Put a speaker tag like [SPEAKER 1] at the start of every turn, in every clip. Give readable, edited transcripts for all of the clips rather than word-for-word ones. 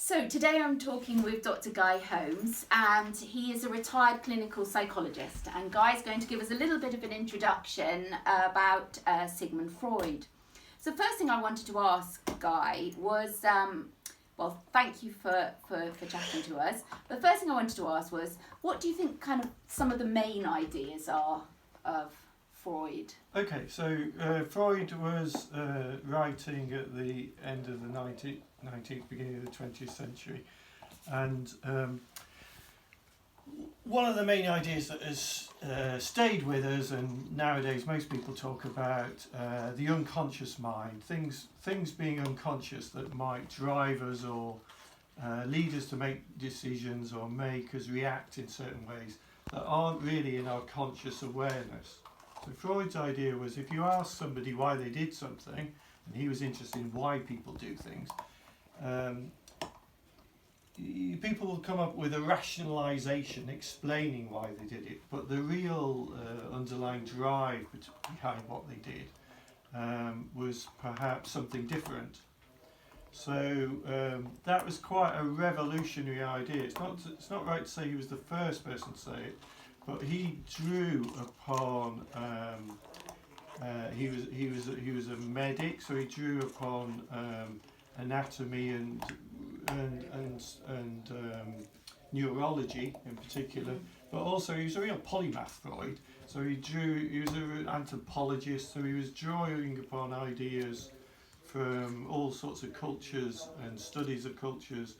[SPEAKER 1] So today I'm talking with Dr. Guy Holmes, and he is a retired clinical psychologist, and Guy's going to give us a little bit of an introduction about Sigmund Freud. So first thing I wanted to ask Guy was, well, thank you for chatting to us, but the first thing I wanted to ask was, what do you think kind of some of the main ideas are of Freud?
[SPEAKER 2] Okay, so Freud was writing at the end of the 19th, beginning of the 20th century, and one of the main ideas that has stayed with us, and nowadays most people talk about the unconscious mind, things being unconscious that might drive us or lead us to make decisions or make us react in certain ways that aren't really in our conscious awareness. So Freud's idea was, if you ask somebody why they did something, and he was interested in why people do things, people will come up with a rationalisation explaining why they did it, but the real underlying drive behind what they did was perhaps something different. So that was quite a revolutionary idea. It's not right to say he was the first person to say it, but he drew upon he was a medic, so he drew upon anatomy and neurology in particular, but also he was a real polymath, Freud. So he was an anthropologist, so he was drawing upon ideas from all sorts of cultures and studies of cultures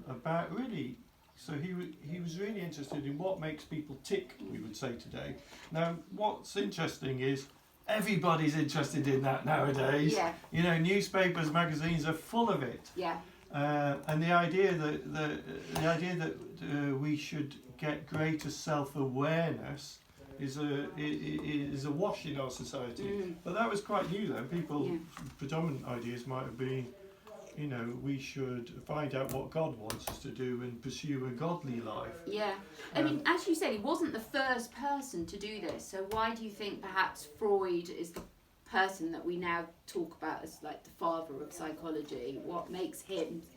[SPEAKER 2] about really. So he was really interested in what makes people tick, we would say today. Now, what's interesting is everybody's interested in that nowadays.
[SPEAKER 1] Yeah.
[SPEAKER 2] You know, newspapers, magazines are full of it.
[SPEAKER 1] Yeah.
[SPEAKER 2] And the idea that we should get greater self-awareness is a wash in our society. But that was quite new then. Predominant ideas might have been, you know, we should find out what God wants us to do and pursue a godly life.
[SPEAKER 1] Yeah. I mean, as you said, he wasn't the first person to do this. So why do you think perhaps Freud is the person that we now talk about as like the father of psychology? What makes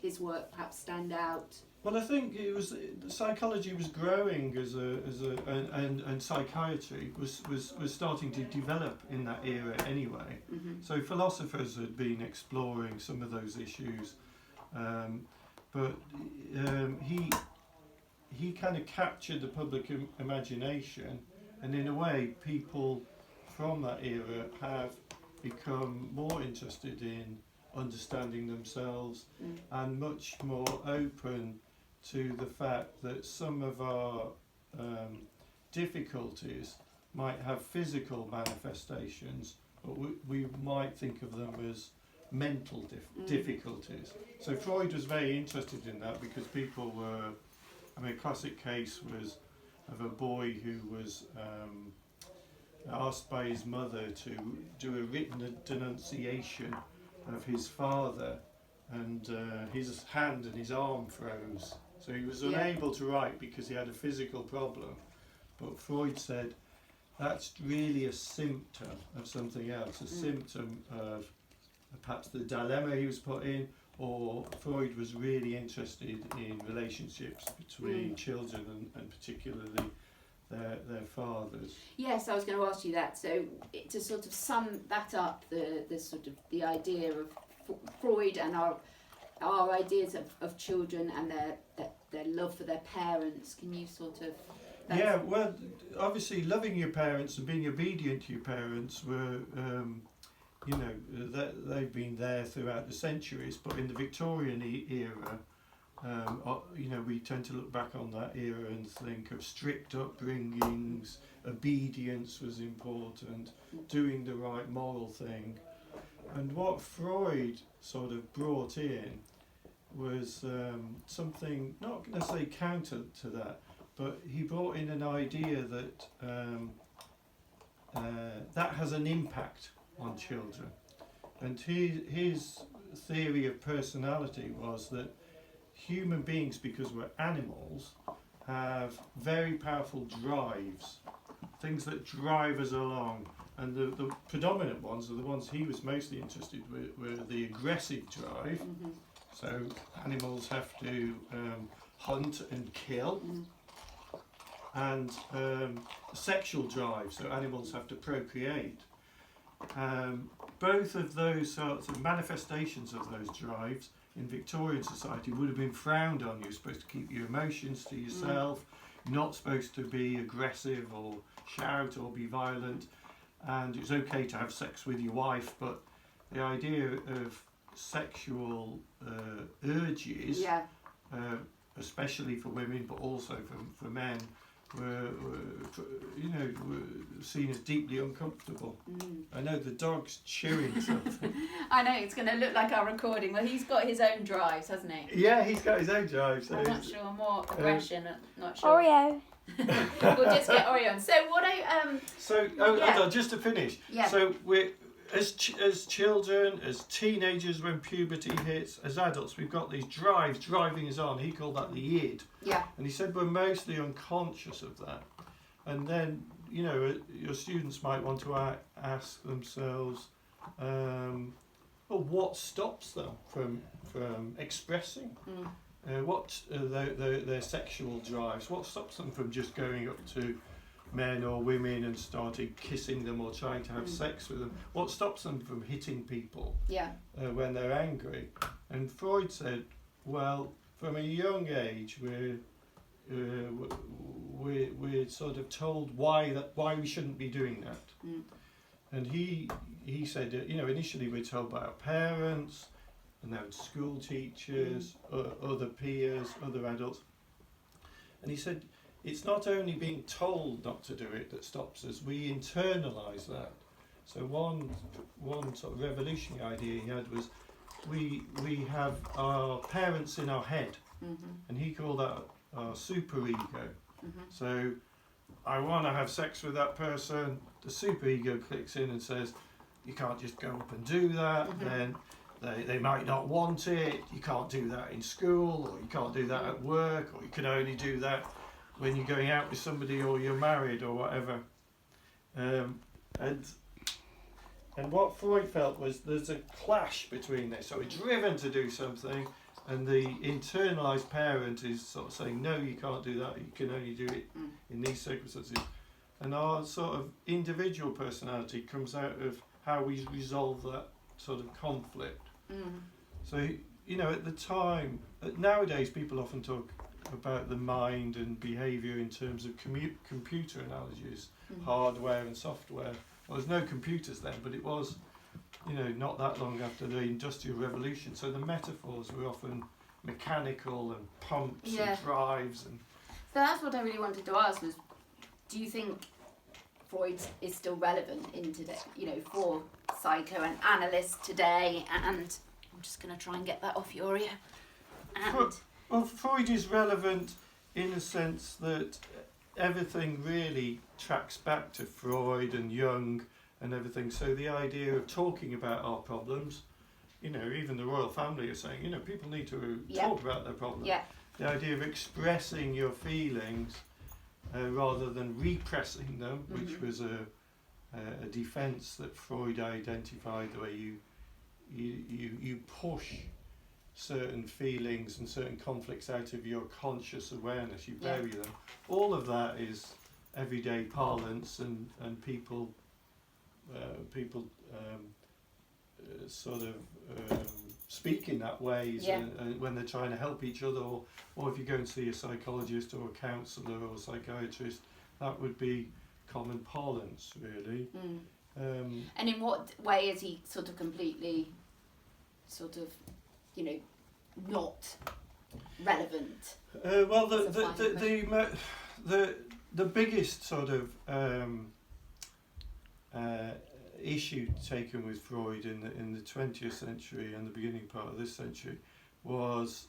[SPEAKER 1] his work perhaps stand out?
[SPEAKER 2] Well, I think it was psychology was growing and psychiatry was starting to develop in that era anyway.
[SPEAKER 1] Mm-hmm.
[SPEAKER 2] So philosophers had been exploring some of those issues, but he kind of captured the public imagination, and in a way, people from that era have become more interested in understanding themselves and much more open to the fact that some of our difficulties might have physical manifestations, but we might think of them as mental difficulties. So Freud was very interested in that because people were, I mean, a classic case was of a boy who was asked by his mother to do a written denunciation of his father, and his hand and his arm froze. So he was unable to write because he had a physical problem. But Freud said that's really a symptom of something else, a symptom of perhaps the dilemma he was put in, or Freud was really interested in relationships between children and particularly their fathers.
[SPEAKER 1] Yes, I was going to ask you that. So to sort of sum that up, the sort of the idea of Freud and our ideas of children and their love for their parents. Can you sort of?
[SPEAKER 2] Yeah, well, obviously loving your parents and being obedient to your parents were, you know, they've been there throughout the centuries. But in the Victorian era, you know, we tend to look back on that era and think of strict upbringings, obedience was important, doing the right moral thing. And what Freud sort of brought in was something not necessarily counter to that, but he brought in an idea that that has an impact on children. And his theory of personality was that human beings, because we're animals, have very powerful drives, things that drive us along. And the predominant ones, or the ones he was mostly interested with, were the aggressive drive, So animals have to hunt and kill, and sexual drive, so animals have to procreate. Both of those sorts of manifestations of those drives in Victorian society would have been frowned on. You're supposed to keep your emotions to yourself, you're not supposed to be aggressive or shout or be violent, and it's okay to have sex with your wife, but the idea of sexual urges, especially for women but also for men, were seen as deeply uncomfortable. I know the dog's chewing something.
[SPEAKER 1] I know, it's going to look like our recording. Well, he's got his own drives, hasn't he?
[SPEAKER 2] Yeah, he's got his own drive. So
[SPEAKER 1] I'm not sure, more aggression, not sure.
[SPEAKER 3] Oreo.
[SPEAKER 1] We'll just get Oreo on. So what
[SPEAKER 2] just to finish.
[SPEAKER 1] Yeah.
[SPEAKER 2] So we're as children, as teenagers, when puberty hits, as adults, we've got these drives driving us on. He called that the id.
[SPEAKER 1] Yeah.
[SPEAKER 2] And he said we're mostly unconscious of that. And then, your students might want to ask themselves, what stops them from expressing their sexual drives? What stops them from just going up to men or women and starting kissing them or trying to have sex with them? What stops them from hitting people when they're angry? And Freud said, well, from a young age, we're sort of told why we shouldn't be doing that. And he said, initially we're told by our parents, and then school teachers, other peers, other adults. And he said, it's not only being told not to do it that stops us, we internalise that. So one sort of revolutionary idea he had was we have our parents in our head, and he called that our superego. So I want to have sex with that person, the superego clicks in and says, you can't just go up and do that, then they might not want it, you can't do that in school, or you can't do that at work, or you can only do that when you're going out with somebody or you're married or whatever. And what Freud felt was there's a clash between this. So we're driven to do something, and the internalised parent is sort of saying, no, you can't do that, you can only do it in these circumstances. And our sort of individual personality comes out of how we resolve that sort of conflict. So, at the time, nowadays people often talk about the mind and behaviour in terms of computer analogies, hardware and software. Well, there's no computers then, but it was, not that long after the Industrial Revolution. So the metaphors were often mechanical and pumps and drives. And
[SPEAKER 1] so that's what I really wanted to ask was, do you think Freud is still relevant in today, for psychoanalysts today? And I'm just going to try and get that off your ear.
[SPEAKER 2] Well, Freud is relevant in the sense that everything really tracks back to Freud and Jung and everything. So the idea of talking about our problems, even the royal family are saying, people need to talk about their problems.
[SPEAKER 1] Yeah.
[SPEAKER 2] The idea of expressing your feelings rather than repressing them, which was a defence that Freud identified, the way you push certain feelings and certain conflicts out of your conscious awareness, you bury them. All of that is everyday parlance, and people sort of speak in that way when they're trying to help each other, or if you go and see a psychologist or a counsellor or a psychiatrist, that would be common parlance, really.
[SPEAKER 1] And in what way is he sort of completely not relevant?
[SPEAKER 2] Well, the biggest sort of issue taken with Freud in the 20th century and the beginning part of this century was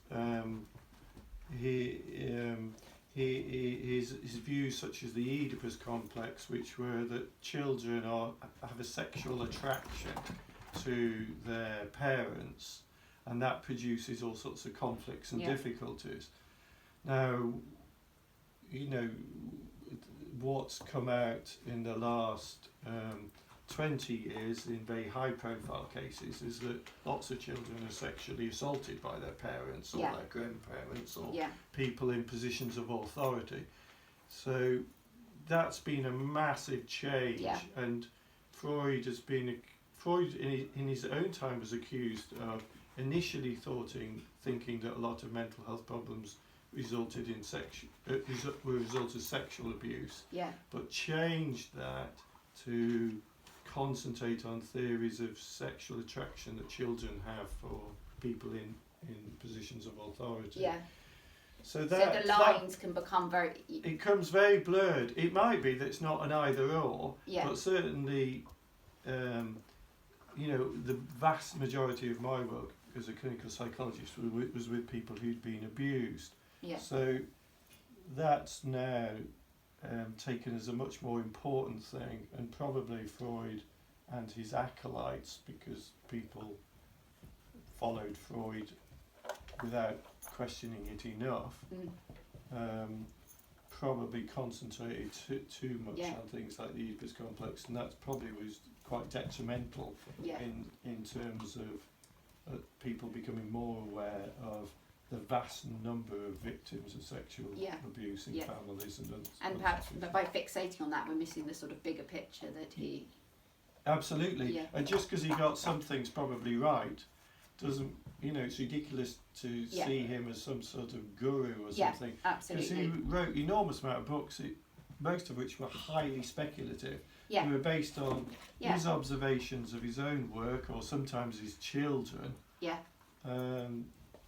[SPEAKER 2] his views such as the Oedipus complex, which were that children have a sexual attraction to their parents, and that produces all sorts of conflicts and difficulties. Now, what's come out in the last 20 years in very high profile cases is that lots of children are sexually assaulted by their parents or
[SPEAKER 1] Yeah.
[SPEAKER 2] their grandparents or
[SPEAKER 1] Yeah.
[SPEAKER 2] people in positions of authority. So that's been a massive change.
[SPEAKER 1] Yeah.
[SPEAKER 2] And Freud has been, Freud in his own time was accused of initially thinking that a lot of mental health problems resulted in were a result of sexual abuse,
[SPEAKER 1] Yeah.
[SPEAKER 2] but changed that to concentrate on theories of sexual attraction that children have for people in positions of authority.
[SPEAKER 1] Yeah.
[SPEAKER 2] So
[SPEAKER 1] So
[SPEAKER 2] that
[SPEAKER 1] the lines can become very.
[SPEAKER 2] it becomes very blurred. It might be that it's not an either or,
[SPEAKER 1] Yeah.
[SPEAKER 2] but certainly, you know, the vast majority of my work as a clinical psychologist was with people who'd been abused.
[SPEAKER 1] Yeah.
[SPEAKER 2] So that's now taken as a much more important thing, and probably Freud and his acolytes, because people followed Freud without questioning it enough, probably concentrated too much
[SPEAKER 1] Yeah.
[SPEAKER 2] on things like the Oedipus complex, and that probably was quite detrimental
[SPEAKER 1] Yeah.
[SPEAKER 2] in terms of people becoming more aware of the vast number of victims of sexual
[SPEAKER 1] Yeah.
[SPEAKER 2] abuse in
[SPEAKER 1] Yeah.
[SPEAKER 2] families and
[SPEAKER 1] And perhaps by fixating on that, we're missing the sort of bigger picture that he.
[SPEAKER 2] absolutely.
[SPEAKER 1] Yeah.
[SPEAKER 2] And just because he got some things probably right doesn't, you know, it's ridiculous to
[SPEAKER 1] Yeah.
[SPEAKER 2] see him as some sort of guru or
[SPEAKER 1] Yeah,
[SPEAKER 2] something. Because he
[SPEAKER 1] absolutely.
[SPEAKER 2] wrote enormous amount of books, most of which were highly speculative.
[SPEAKER 1] Yeah.
[SPEAKER 2] They were based on
[SPEAKER 1] Yeah.
[SPEAKER 2] his observations of his own work, or sometimes his children.
[SPEAKER 1] Yeah.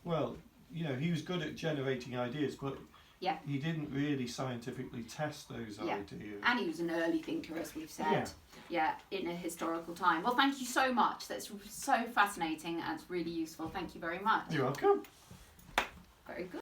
[SPEAKER 2] Well, you know, he was good at generating ideas, but
[SPEAKER 1] Yeah.
[SPEAKER 2] he didn't really scientifically test those
[SPEAKER 1] Yeah.
[SPEAKER 2] ideas.
[SPEAKER 1] And he was an early thinker, as we've said.
[SPEAKER 2] Yeah.
[SPEAKER 1] Yeah, in a historical time. Well, thank you so much. That's so fascinating and it's really useful. Thank you very much.
[SPEAKER 2] You're welcome.